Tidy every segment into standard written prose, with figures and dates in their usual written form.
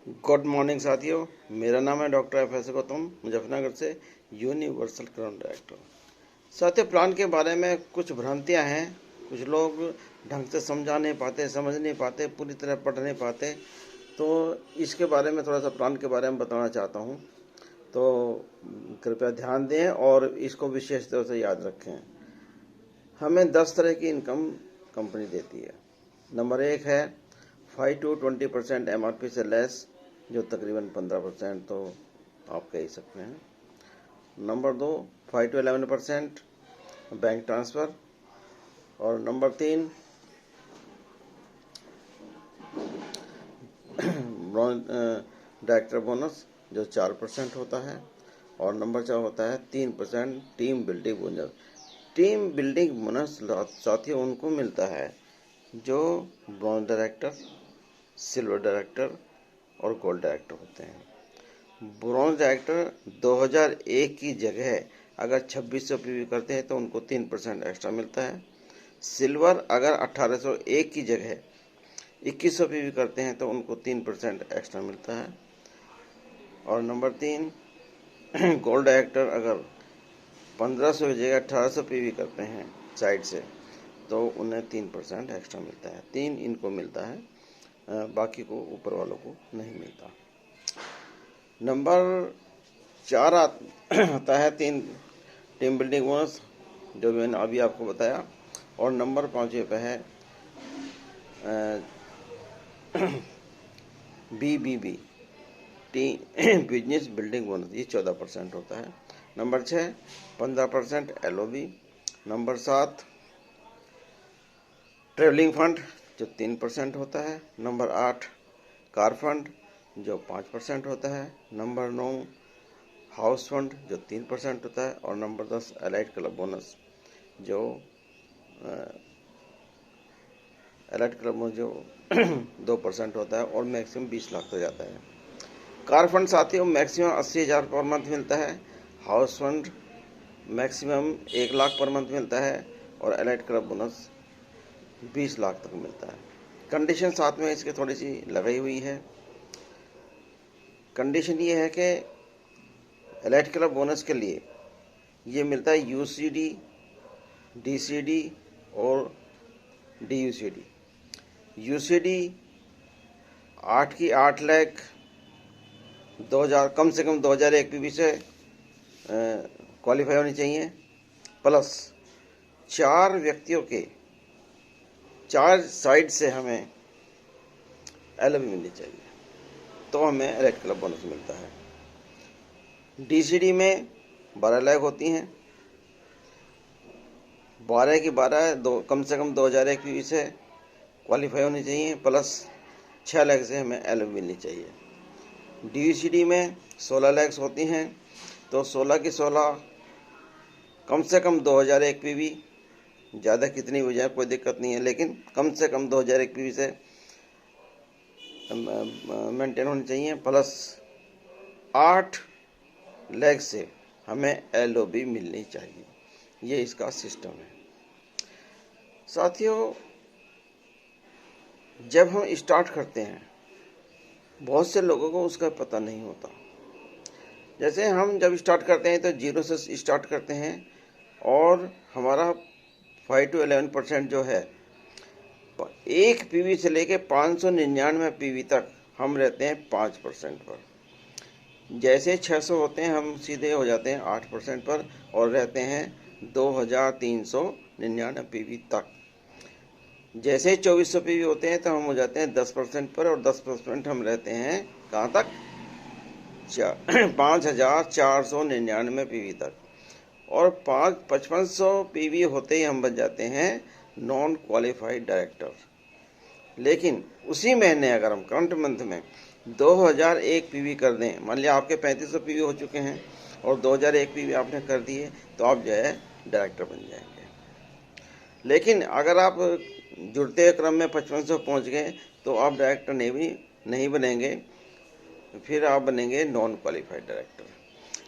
Good morning साथियों, मेरा नाम है डॉक्टर एफ गौतम, मुजफ्फरनगर से यूनिवर्सल क्राउन डायरेक्टर। साथियों, प्लान के बारे में कुछ भ्रांतियां हैं। कुछ लोग ढंग से समझा नहीं पाते, समझ नहीं पाते, पूरी तरह पढ़ नहीं पाते। तो इसके बारे में थोड़ा सा प्लान के बारे में बताना चाहता हूं, तो कृपया ध्यान दें और इसको विशेष तौर से याद रखें। हमें 10 तरह की इनकम कंपनी देती है। नंबर 1 है 5 to 20% MRP से लेस, जो तकरीबन 15% तो आप कह ही सकते हैं। Number 2 5 to 11% bank transfer. और नंबर 3 डायरेक्टर बोनस, जो 4% होता है। और नंबर 4 होता है 3% team building bonus. Team building bonus साथियों उनको मिलता है जो ब्रॉन्ज डायरेक्टर, सिल्वर डायरेक्टर और गोल्ड डायरेक्टर होते हैं। ब्रॉन्ज डायरेक्टर 2001 की जगह अगर 2600 पीवी करते हैं तो उनको 3% एक्स्ट्रा मिलता है। सिल्वर अगर 1801 की जगह 2100 पीवी करते हैं तो उनको 3% एक्स्ट्रा मिलता है। और नंबर 3 गोल्ड डायरेक्टर अगर 1500 की जगह 1800 पीवी करते हैं साइड से तो उन्हें 3% एक्स्ट्रा मिलता है। 3 इनको मिलता है, बाकी को ऊपर वालों को नहीं मिलता। नंबर 4 आता है 3 टीम बिल्डिंग बोनस, जो मैंने अभी आपको बताया। और नंबर 5 पे है BBB बिजनेस बिल्डिंग बोनस, ये 14% होता है। Number 6 15% LOB। Number 7 travelling fund, जो 3% होता है। नंबर 8 कार फंड, जो 5% होता है। नंबर 9 हाउस फंड, जो 3% होता है। और नंबर 10 एलाइट क्लब बोनस, जो एलाइट क्लब बोनस जो 2% होता है और मैक्सिमम 20 लाख तक जाता है। कार फंड साथियों मैक्सिमम 80,000 पर मंथ मिलता है। House fund maximum 1 lakh per month मिलता है। और एलाइट क्लब बोनस 20 लाख तक मिलता है। कंडीशन साथ में इसके थोड़ी सी लगाई हुई है। कंडीशन ये है कि एलाइट क्लब बोनस के लिए ये मिलता है UCD, DCD और DUCD। UCD 8 की 8 लाख 2000 कम से कम 2001 पीवी से क्वालिफाई होनी चाहिए, प्लस 4 व्यक्तियों के 4 साइड से हमें LOB मिलनी चाहिए, तो हमें एलाइट क्लब बोनस मिलता है। DCD में 12 लाख होती हैं, 12 की 12 कम से कम 2001 पीवी से क्वालिफाई होनी चाहिए, प्लस 6 लाख से हमें LOB मिलनी चाहिए। DUCD में 16 लाख होती हैं, तो 16 की 16 कम से कम 2001 पीवी, ज़्यादा कितनी हो जाए कोई दिक्कत नहीं है, लेकिन कम से कम 2001 पीवी से मेंटेन होनी चाहिए, प्लस 8 लाख से हमें LOB मिलनी चाहिए। ये इसका सिस्टम है। साथियों, जब हम स्टार्ट करते हैं बहुत से लोगों को उसका पता नहीं होता। जैसे हम जब स्टार्ट करते हैं तो 0 से स्टार्ट करते हैं और हमारा 5 to 11% जो है 1 पीवी से लेके 599 पीवी तक हम रहते हैं 5% पर। जैसे 600 होते हैं हम सीधे हो जाते हैं 8% पर और रहते हैं 2399 पीवी तक। जैसे 2400 पीवी होते हैं तो हम हो जाते हैं 10% पर और 10% हम रहते हैं कहाँ तक 5499 पीवी तक। और 5500 पीवी होते ही हम बन जाते हैं नॉन क्वालिफाइड डायरेक्टर। लेकिन उसी महीने अगर हम करंट मंथ में 2001 पीवी कर दें, मान लिया आपके 3500 पीवी हो चुके हैं और 2001 पीवी आपने कर दिए, तो आप जो है डायरेक्टर बन जाएंगे। लेकिन अगर आप जुड़ते क्रम में 5500 पहुंच गए तो आप डायरेक्टर नहीं बनेंगे, फिर आप बनेंगे नॉन क्वालिफाइड डायरेक्टर।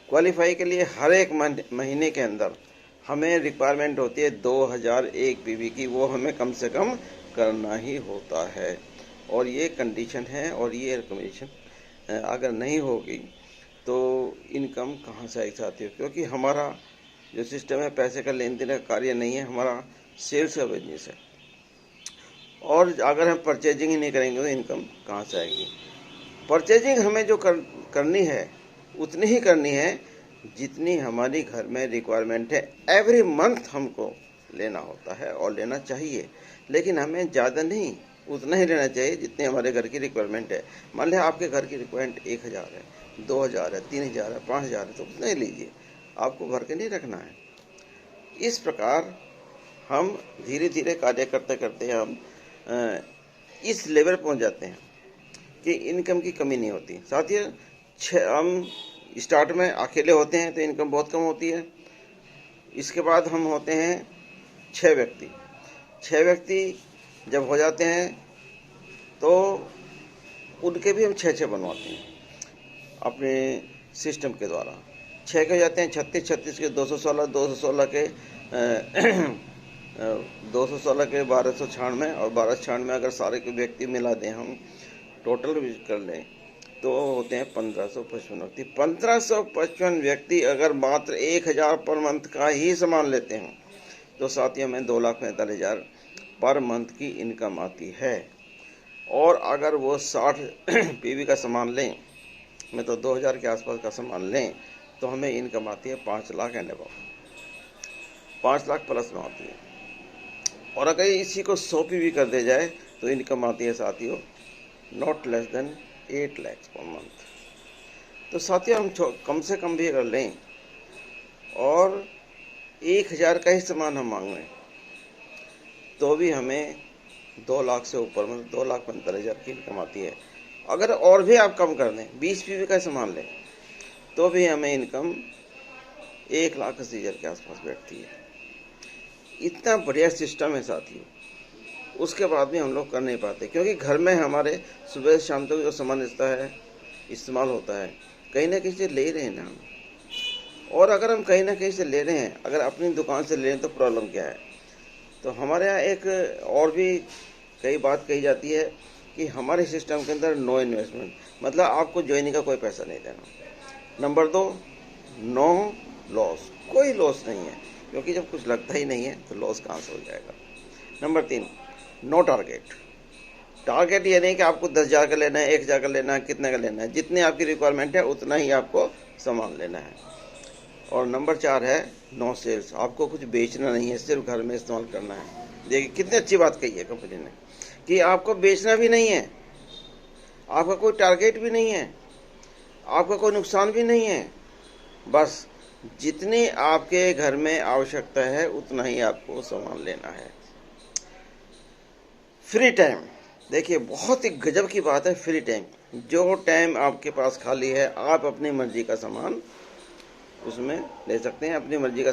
क्वालिफाई के लिए हर एक महीने के अंदर हमें रिक्वायरमेंट होती है 2001 पीवी की, वो हमें कम से कम करना ही होता है। और ये कंडीशन है और ये रिकमेंडेशन अगर नहीं होगी तो इनकम कहाँ से आएगी साथियों, क्योंकि हमारा जो सिस्टम है पैसे का लेन देन का कार्य नहीं है, हमारा सेल्स का बिजनेस है। और अगर हम परचेजिंग ही नहीं करेंगे तो इनकम कहाँ से आएगी। परचेजिंग हमें जो करनी है उतनी ही करनी है जितनी हमारी घर में रिक्वायरमेंट है। एवरी मंथ हमको लेना होता है और लेना चाहिए, लेकिन हमें ज़्यादा नहीं, उतना ही लेना चाहिए जितनी हमारे घर की रिक्वायरमेंट है। मान लिया आपके घर की रिक्वायरमेंट 1000 है, 2000 है, 3000 है, 5000 है, तो उतना ही लीजिए, आपको भर के नहीं रखना है। इस प्रकार हम धीरे धीरे कार्य करते करते हम इस लेवल पहुंच जाते हैं कि इनकम की कमी नहीं होती। साथियों, हम स्टार्ट में अकेले होते हैं तो इनकम बहुत कम होती है। इसके बाद हम होते हैं 6 व्यक्ति। 6 व्यक्ति जब हो जाते हैं तो उनके भी हम 6 बनवाते हैं अपने सिस्टम के द्वारा। 6 के हो जाते हैं 36, 36 के 216, 216 के 216 के 1296 और 1296 अगर सारे के व्यक्ति मिला दें, हम टोटल कर लें तो होते हैं 1555 व्यक्ति। 1555 व्यक्ति अगर मात्र 1000 पर मंथ का ही सामान लेते हैं तो साथियों में 2,45,000 पर मंथ की इनकम आती है। और अगर वो 60 पीवी का सामान लें, में तो 2000 के आसपास का सामान लें, तो हमें इनकम आती है 5 lakh and above, 5 lakh plus में आती है। और अगर इसी को 100 पीवी कर दे जाए तो इनकम आती है साथियों not less than 8 lakh per month. तो साथियों, हम कम से कम भी अगर लें और 1000 का ही सामान हम मांग लें तो भी हमें 2 लाख से ऊपर, मतलब 2,45,000 की इनकम आती है। अगर और भी आप कम कर दें, 20 पीवी का सामान लें तो भी हमें इनकम 1,80,000 के आसपास बैठती है। इतना बढ़िया सिस्टम है साथियों, उसके बाद भी हम लोग कर नहीं पाते, क्योंकि घर में हमारे सुबह से शाम तक जो सामान इस्तेमाल होता है कहीं ना कहीं से ले रहे हैं ना हम। और अगर हम कहीं ना कहीं से ले रहे हैं, अगर अपनी दुकान से ले रहे हैं तो प्रॉब्लम क्या है। तो हमारे यहाँ एक और भी कई बात कही जाती है कि हमारे सिस्टम के अंदर नो इन्वेस्टमेंट, मतलब आपको ज्वाइनिंग का कोई पैसा नहीं देना। नंबर 2, नो लॉस, कोई लॉस नहीं है, क्योंकि जब कुछ लगता ही नहीं है तो लॉस कहाँ से हो जाएगा। Number 3, no target. टारगेट ये नहीं कि आपको 10,000 का लेना है, 1,000 का लेना है, कितने का लेना है, जितनी आपकी रिक्वायरमेंट है उतना ही आपको सामान लेना है। और नंबर 4 है नो सेल्स, आपको कुछ बेचना नहीं है, सिर्फ घर में इस्तेमाल करना है। देखिए कितनी अच्छी बात कही है कंपनी ने कि आपको बेचना भी नहीं है, आपका कोई टारगेट भी नहीं है, आपका कोई नुकसान भी नहीं है, बस जितनी आपके घर में आवश्यकता है उतना ही आपको सामान लेना है। फ्री टाइम, देखिए बहुत ही गजब की बात है। फ्री टाइम, जो टाइम आपके पास खाली है आप अपनी मर्जी का सामान उसमें ले सकते हैं, अपनी मर्जी का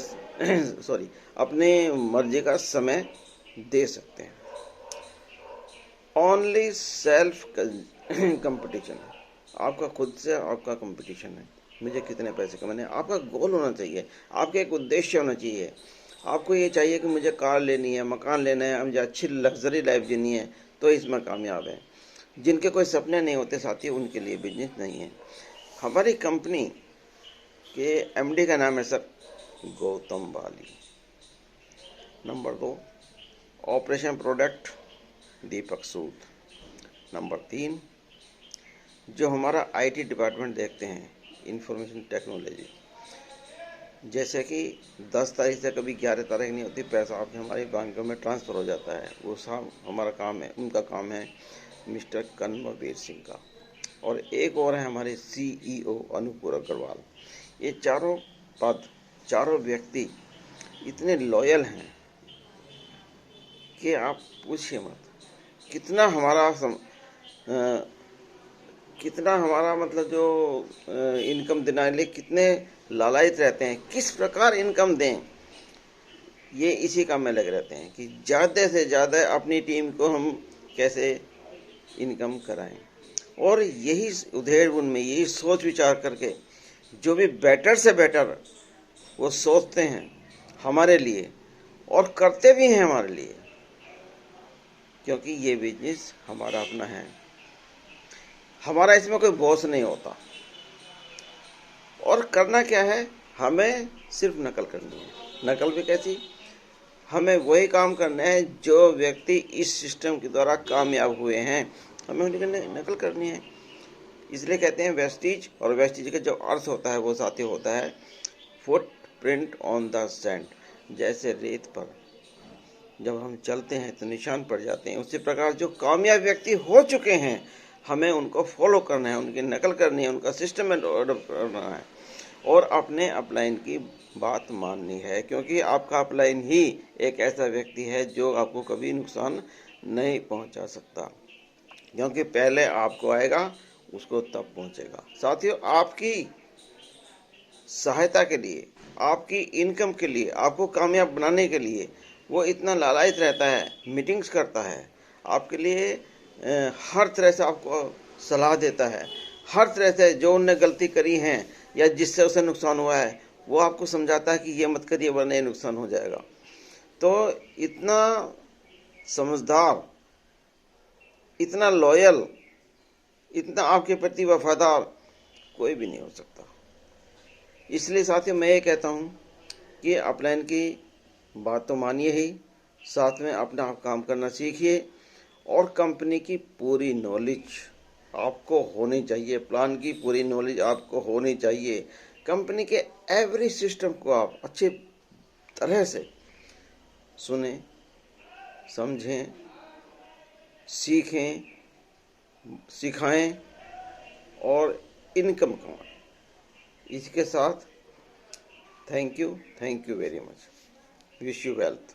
अपनी मर्जी का समय दे सकते हैं। ओनली सेल्फ कंपटीशन, आपका खुद से आपका कंपटीशन है, मुझे कितने पैसे कमाने। आपका गोल होना चाहिए, आपका एक उद्देश्य होना चाहिए। आपको ये चाहिए कि मुझे कार लेनी है, मकान लेना है, मुझे अच्छी लग्जरी लाइफ जीनी है, तो इसमें कामयाब है। जिनके कोई सपने नहीं होते साथी, उनके लिए बिजनेस नहीं है। हमारी कंपनी के एमडी का नाम है सर गौतम बाली। नंबर 2, ऑपरेशन प्रोडक्ट दीपक सूद। नंबर 3, जो हमारा आईटी डिपार्टमेंट देखते हैं, इंफॉर्मेशन टेक्नोलॉजी, जैसे कि 10 तारीख से कभी 11 तारीख नहीं होती, पैसा आपके हमारे बैंकों में ट्रांसफ़र हो जाता है, वो सब हमारा काम है। उनका काम है मिस्टर कन्वरवीर सिंह का। और एक और है हमारे CEO अनूपुर अग्रवाल। ये चारों पद, चारों व्यक्ति इतने लॉयल हैं कि आप पूछिए मत। कितना हमारा मतलब जो इनकम दिलाने लिए कितने लालायित रहते हैं, किस प्रकार इनकम दें, ये इसी काम में लगे रहते हैं कि ज़्यादा से ज़्यादा अपनी टीम को हम कैसे इनकम कराएं। और यही उधेड़ बुन में यही सोच विचार करके जो भी बेटर से बेटर वो सोचते हैं हमारे लिए और करते भी हैं हमारे लिए, क्योंकि ये बिजनेस हमारा अपना है। हमारा इसमें कोई बॉस नहीं होता। और करना क्या है, हमें सिर्फ नकल करनी है। नकल भी कैसी, हमें वही काम करना है जो व्यक्ति इस सिस्टम के द्वारा कामयाब हुए हैं, हमें उनकी नकल करनी है। इसलिए कहते हैं वेस्टीज, और वेस्टीज का जो अर्थ होता है वो साथी होता है foot print on the sand. जैसे रेत पर जब हम चलते हैं तो निशान पड़ जाते हैं, उसी प्रकार जो कामयाब व्यक्ति हो चुके हैं हमें उनको फॉलो करना है, उनकी नकल करनी है, उनका सिस्टम अडॉप्ट करना है और अपने अपलाइन की बात माननी है, क्योंकि आपका अपलाइन ही एक ऐसा व्यक्ति है जो आपको कभी नुकसान नहीं पहुंचा सकता, क्योंकि पहले आपको आएगा उसको तब पहुंचेगा। साथियों, आपकी सहायता के लिए, आपकी इनकम के लिए, आपको कामयाब बनाने के लिए वो इतना लालायित रहता है, मीटिंग्स करता है आपके लिए, हर तरह से आपको सलाह देता है, हर तरह से जो उनने गलती करी हैं या जिससे उसे नुकसान हुआ है वो आपको समझाता है कि ये मत करिए वरना ये नुकसान हो जाएगा। तो इतना समझदार, इतना लॉयल, इतना आपके प्रति वफादार कोई भी नहीं हो सकता। इसलिए साथियों मैं ये कहता हूँ कि अपलाइन की बात तो मानिए ही, साथ में अपना आप काम करना सीखिए और कंपनी की पूरी नॉलेज आपको होनी चाहिए, प्लान की पूरी नॉलेज आपको होनी चाहिए। कंपनी के एवरी सिस्टम को आप अच्छी तरह से सुने, समझें, सीखें, सिखाएं और इनकम कमाएं। इसके साथ thank you very much, wish you wealth.